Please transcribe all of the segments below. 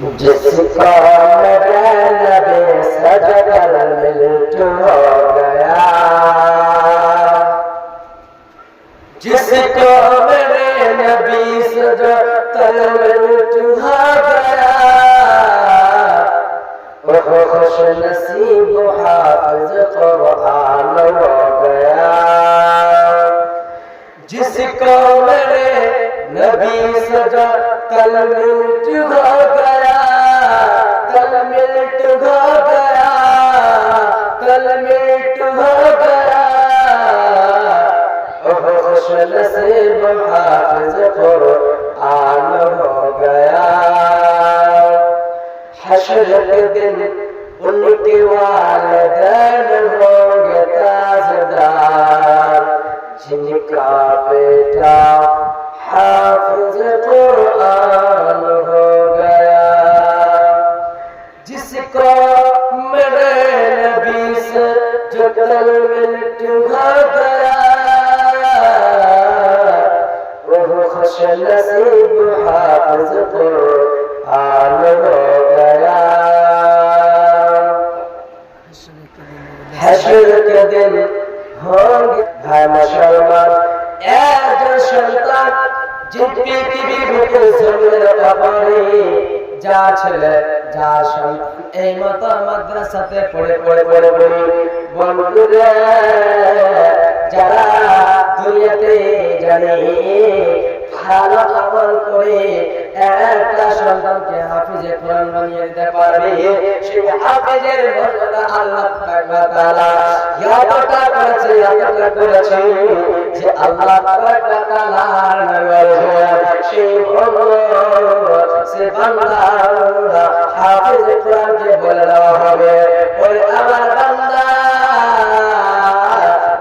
जिसको मेरे नबी सजदल मिल्ट हो गया, जिसको मेरे नबी सजदल मिल्ट हो गया, वो खुश नसीब हाफिज कुरान हो गया। जिसको मेरे नबी सजदल मिल्ट हो गया, कल मिल्ट हो गया, कल मिल्ट हो गया, खुश नसीब हाफिज कुरान हो गया। हश्र के दिन उनके वालिदैन होंगे ताजदार, जिनका बेटा हाफिज कुरान हो गया। जिसको मेरे नबी से जो कल मिल्ट हो गया, वो खुश नसीब हाफिज कुरान हो गया। हश्र के दिन होंगे भाई मुसलमान एक সন্তান যে পৃথিবীর বুকে জন্মের পরে যা ছেলে যা সন্তান এই মতো মাদ্রাসাতে পড়ে বন্ধুরা যারা দুনিয়াতে জানে ভালো আমল করে একটা সন্তানকে হাফিজে কোরআন বানিয়ে দিতে পারবে, সেই হাফিজের মর্যাদা আল্লাহ তাআলা এতটা করেছে যে আল্লাহ তাআলার সেই সে বান্দা হাফিজে কোরআনকে বলে দেওয়া হবে, ওই আমার বান্দা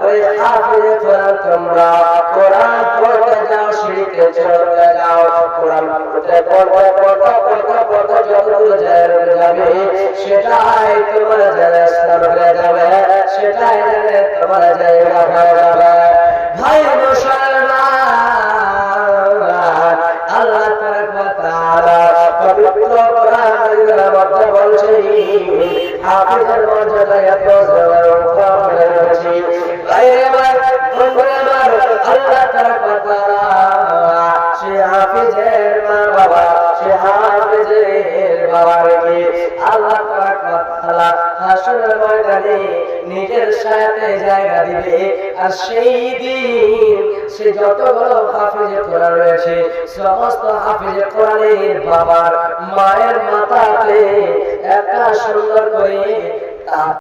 ওই হাফিজে কোরআন তোমরা কোরআন পড়তে যাও, শিখতে চলতে যাও, কোরআন পড়তে যতদূর যাবে সেটাই তোমার জায়গা হয়ে যাবে, সেটাই তোমার জায়গা হয়ে যাবে। ভাই মুসলমান, আল্লাহ তাআলা পবিত্র কোরআনের মধ্যে বলছেন হাফিজের মর্যাদা এত রয়েছে। আল্লাহ তাআলা সে হাফিজের মা বাবা, সে হাফিজের বাবাকে আল্লাহ তাআলা হাসরের ময়দানে নিজের সাথে জায়গা দিবে। আর সেই দিন সে যতগুলো হাফিজে কোরআন রয়েছে সমস্ত হাফিজে কোরআনের বাবার মায়ের মাথাতে একটা সুন্দর করে